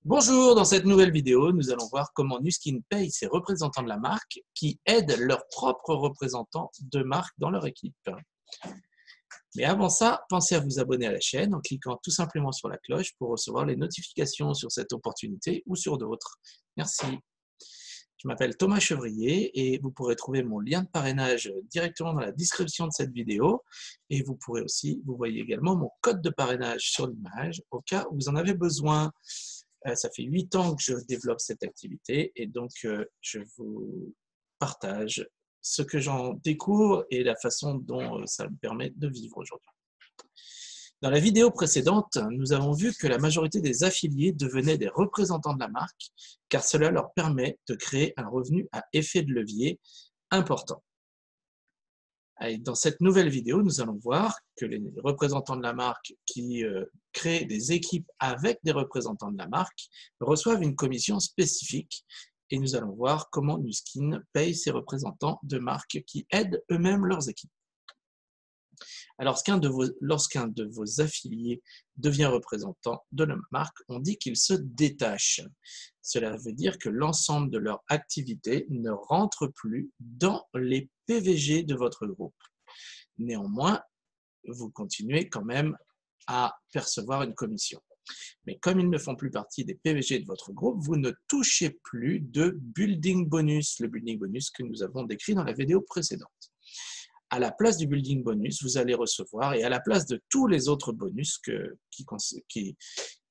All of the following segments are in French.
Bonjour, dans cette nouvelle vidéo, nous allons voir comment Nuskin paye ses représentants de la marque qui aident leurs propres représentants de marque dans leur équipe. Mais avant ça, pensez à vous abonner à la chaîne en cliquant tout simplement sur la cloche pour recevoir les notifications sur cette opportunité ou sur d'autres. Merci. Je m'appelle Thomas Chevrier et vous pourrez trouver mon lien de parrainage directement dans la description de cette vidéo. Et vous pourrez aussi, vous voyez également mon code de parrainage sur l'image au cas où vous en avez besoin. Ça fait 8 ans que je développe cette activité et donc je vous partage ce que j'en découvre et la façon dont ça me permet de vivre aujourd'hui. Dans la vidéo précédente, nous avons vu que la majorité des affiliés devenaient des représentants de la marque car cela leur permet de créer un revenu à effet de levier important. Et dans cette nouvelle vidéo, nous allons voir que les représentants de la marque qui créent des équipes avec des représentants de la marque reçoivent une commission spécifique et nous allons voir comment Nuskin paye ses représentants de marque qui aident eux-mêmes leurs équipes. Alors, lorsqu'un de vos affiliés devient représentant de la marque, on dit qu'il se détache. Cela veut dire que l'ensemble de leur activité ne rentre plus dans les PVG de votre groupe. Néanmoins, vous continuez quand même à percevoir une commission. Mais comme ils ne font plus partie des PVG de votre groupe, vous ne touchez plus de building bonus, le building bonus que nous avons décrit dans la vidéo précédente. À la place du building bonus, vous allez recevoir, et à la place de tous les autres bonus qui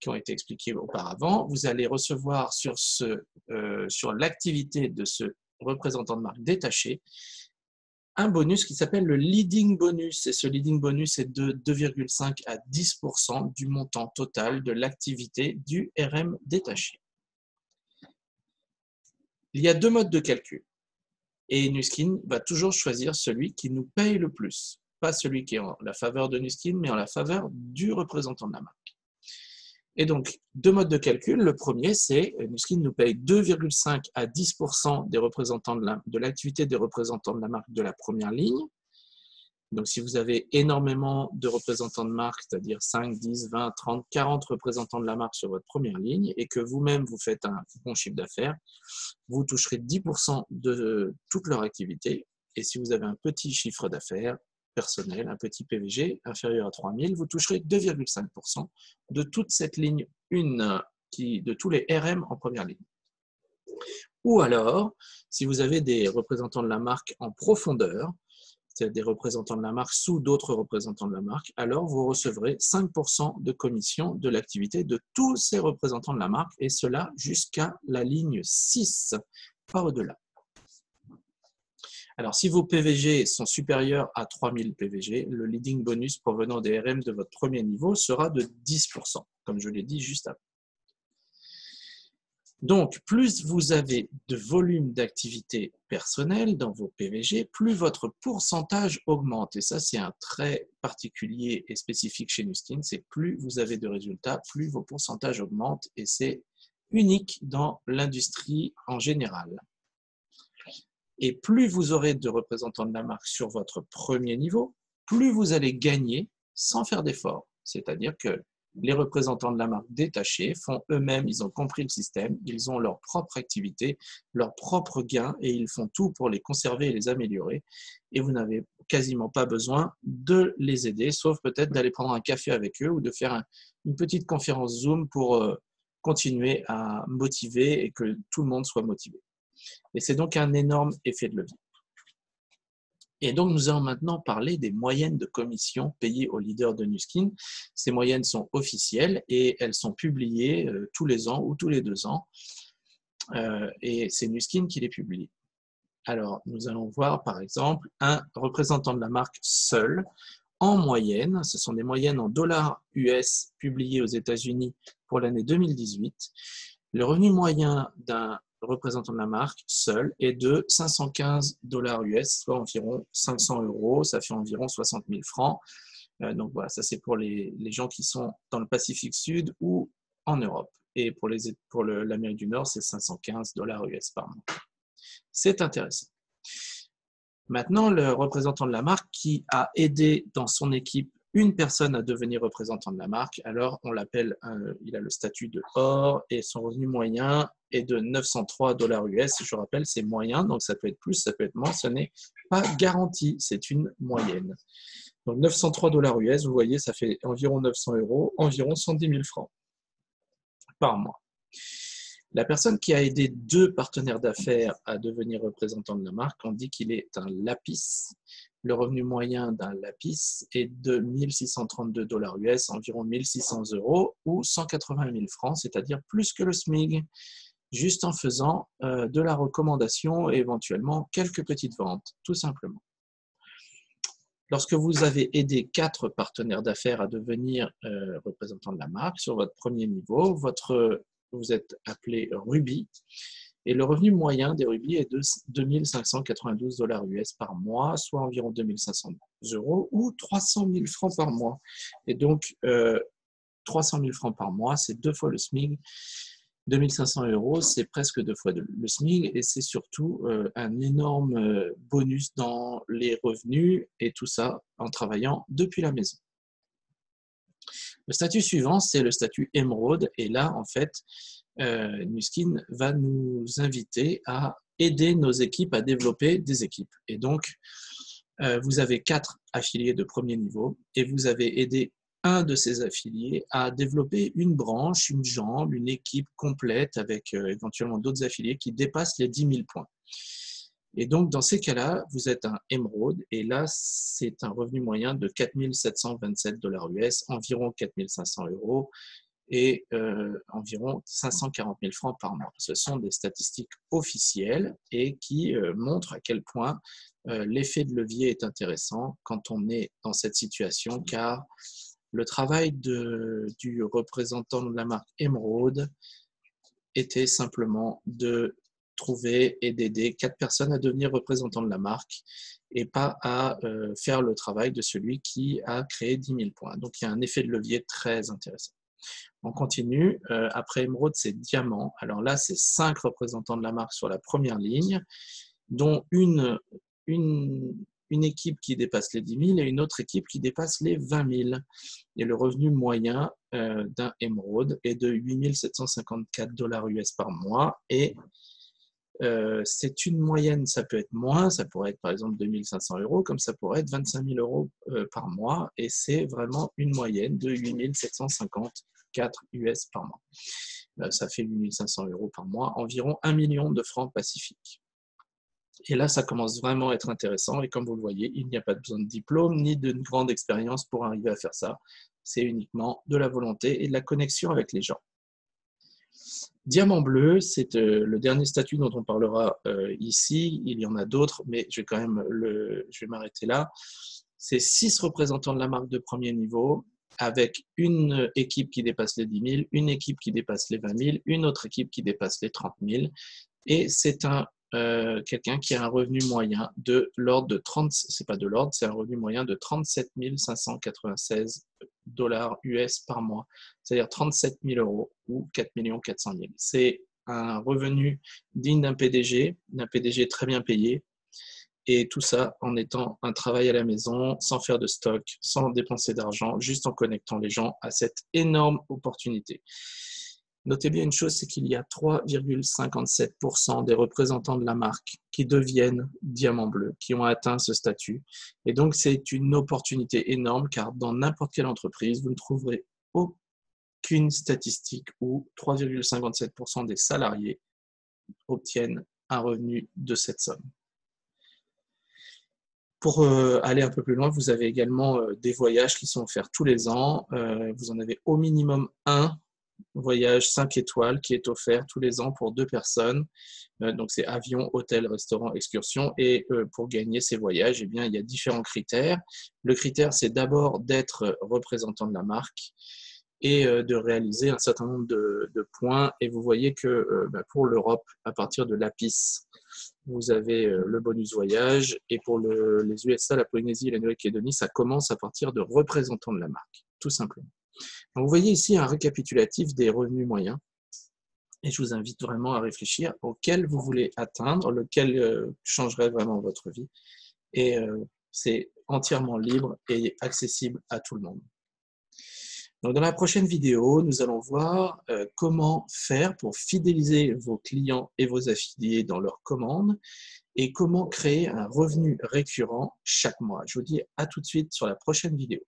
ont été expliqués auparavant, vous allez recevoir sur l'activité de ce représentant de marque détaché un bonus qui s'appelle le leading bonus. Et ce leading bonus est de 2,5 à 10% du montant total de l'activité du RM détaché. Il y a deux modes de calcul. Et Nuskin va toujours choisir celui qui nous paye le plus. Pas celui qui est en la faveur de Nuskin, mais en la faveur du représentant de la marque. Et donc, deux modes de calcul. Le premier, c'est Nuskin nous paye 2,5 à 10% des représentants de l'activité des représentants de la marque de la première ligne. Donc, si vous avez énormément de représentants de marque, c'est-à-dire 5, 10, 20, 30, 40 représentants de la marque sur votre première ligne, et que vous-même vous faites un bon chiffre d'affaires, vous toucherez 10% de toute leur activité. Et si vous avez un petit chiffre d'affaires personnel, un petit PVG inférieur à 3000, vous toucherez 2,5% de toute cette ligne 1, de tous les RM en première ligne. Ou alors, si vous avez des représentants de la marque en profondeur, c'est des représentants de la marque sous d'autres représentants de la marque, alors vous recevrez 5% de commission de l'activité de tous ces représentants de la marque, et cela jusqu'à la ligne 6, pas au-delà. Alors, si vos PVG sont supérieurs à 3000 PVG, le leading bonus provenant des RM de votre premier niveau sera de 10%, comme je l'ai dit juste avant. Donc, plus vous avez de volume d'activité personnelle dans vos PVG, plus votre pourcentage augmente. Et ça, c'est un trait particulier et spécifique chez Nuskin, c'est plus vous avez de résultats, plus vos pourcentages augmentent. Et c'est unique dans l'industrie en général. Et plus vous aurez de représentants de la marque sur votre premier niveau, plus vous allez gagner sans faire d'effort. C'est-à-dire que les représentants de la marque détachés font eux-mêmes, ils ont compris le système, ils ont leur propre activité, leurs propres gains et ils font tout pour les conserver et les améliorer. Et vous n'avez quasiment pas besoin de les aider, sauf peut-être d'aller prendre un café avec eux ou de faire une petite conférence Zoom pour continuer à motiver et que tout le monde soit motivé. Et c'est donc un énorme effet de levier. Et donc, nous allons maintenant parler des moyennes de commission payées aux leaders de Nuskin. Ces moyennes sont officielles et elles sont publiées tous les ans ou tous les 2 ans. Et c'est Nuskin qui les publie. Alors, nous allons voir par exemple un représentant de la marque seul. En moyenne, ce sont des moyennes en dollars US publiées aux États-Unis pour l'année 2018. Le revenu moyen d'un représentant de la marque seul est de 515 $ US, soit environ 500 €, ça fait environ 60 000 francs. Donc voilà, ça c'est pour les gens qui sont dans le Pacifique Sud ou en Europe. Et pour l'Amérique du Nord, c'est 515 $ US par mois. C'est intéressant. Maintenant, le représentant de la marque qui a aidé dans son équipe une personne à devenir représentant de la marque, alors on l'appelle, il a le statut de or et son revenu moyen est de 903 $ US. Je rappelle, c'est moyen, donc ça peut être plus, ça peut être moins, ce n'est pas garanti, c'est une moyenne. Donc 903 $ US, vous voyez, ça fait environ 900 €, environ 110 000 francs par mois. La personne qui a aidé 2 partenaires d'affaires à devenir représentant de la marque, on dit qu'il est un lapis. Le revenu moyen d'un lapis est de 1 632 $ US, environ 1 600 € ou 180 000 francs, c'est-à-dire plus que le SMIC, juste en faisant de la recommandation et éventuellement quelques petites ventes, tout simplement. Lorsque vous avez aidé 4 partenaires d'affaires à devenir représentants de la marque, sur votre premier niveau, vous êtes appelé Ruby, et le revenu moyen des Ruby est de 2 592 $ US par mois, soit environ 2 500 € ou 300 000 francs par mois. Et donc, 300 000 francs par mois, c'est 2 fois le SMIC. 2 500 €, c'est presque 2 fois le SMIC et c'est surtout un énorme bonus dans les revenus et tout ça en travaillant depuis la maison. Le statut suivant, c'est le statut émeraude et là, en fait, Nu Skin va nous inviter à aider nos équipes à développer des équipes. Et donc, vous avez 4 affiliés de premier niveau et vous avez aidé un de ces affiliés à développer une branche, une jambe, une équipe complète avec éventuellement d'autres affiliés qui dépassent les 10 000 points. Et donc, dans ces cas-là, vous êtes un émeraude et là, c'est un revenu moyen de 4 727 $ US, environ 4 500 € et environ 540 000 francs par mois. Ce sont des statistiques officielles et qui montrent à quel point l'effet de levier est intéressant quand on est dans cette situation, car le travail du représentant de la marque Émeraude était simplement de trouver et d'aider 4 personnes à devenir représentants de la marque et pas à faire le travail de celui qui a créé 10 000 points. Donc, il y a un effet de levier très intéressant. On continue. Après Émeraude, c'est Diamant. Alors là, c'est 5 représentants de la marque sur la première ligne, dont une équipe qui dépasse les 10 000 et une autre équipe qui dépasse les 20 000. Et le revenu moyen d'un émeraude est de 8 754 $ US par mois. Et c'est une moyenne, ça peut être moins, ça pourrait être par exemple 2 500 €, comme ça pourrait être 25 000 € par mois. Et c'est vraiment une moyenne de 8 754 US par mois. Ça fait 8 500 € par mois, environ 1 million de francs pacifiques. Et là, ça commence vraiment à être intéressant. Et comme vous le voyez, il n'y a pas besoin de diplôme ni d'une grande expérience pour arriver à faire ça. C'est uniquement de la volonté et de la connexion avec les gens. Diamant bleu, c'est le dernier statut dont on parlera ici. Il y en a d'autres, mais je vais m'arrêter là. C'est 6 représentants de la marque de premier niveau, avec une équipe qui dépasse les 10 000, une équipe qui dépasse les 20 000, une autre équipe qui dépasse les 30 000. Et c'est quelqu'un qui a un revenu moyen de l'ordre de 30, c'est pas de l'ordre, c'est un revenu moyen de 37 596 $ US par mois, c'est-à-dire 37 000 € ou 4 400 000. C'est un revenu digne d'un PDG très bien payé, et tout ça en étant un travail à la maison, sans faire de stock, sans dépenser d'argent, juste en connectant les gens à cette énorme opportunité. Notez bien une chose, c'est qu'il y a 3,57% des représentants de la marque qui deviennent diamant bleu, qui ont atteint ce statut. Et donc, c'est une opportunité énorme, car dans n'importe quelle entreprise, vous ne trouverez aucune statistique où 3,57% des salariés obtiennent un revenu de cette somme. Pour aller un peu plus loin, vous avez également des voyages qui sont offerts tous les ans. Vous en avez au minimum un voyage 5 étoiles qui est offert tous les ans pour 2 personnes. Donc, c'est avion, hôtel, restaurant, excursion. Et pour gagner ces voyages, eh bien, il y a différents critères. Le critère, c'est d'abord d'être représentant de la marque et de réaliser un certain nombre de points. Et vous voyez que pour l'Europe, à partir de l'APIS, vous avez le bonus voyage. Et pour les USA, la Polynésie et la Nouvelle-Calédonie, ça commence à partir de représentants de la marque, tout simplement. Donc, vous voyez ici un récapitulatif des revenus moyens. Et je vous invite vraiment à réfléchir auquel vous voulez atteindre, lequel changerait vraiment votre vie. Et c'est entièrement libre et accessible à tout le monde. Donc, dans la prochaine vidéo, nous allons voir comment faire pour fidéliser vos clients et vos affiliés dans leurs commandes et comment créer un revenu récurrent chaque mois. Je vous dis à tout de suite sur la prochaine vidéo.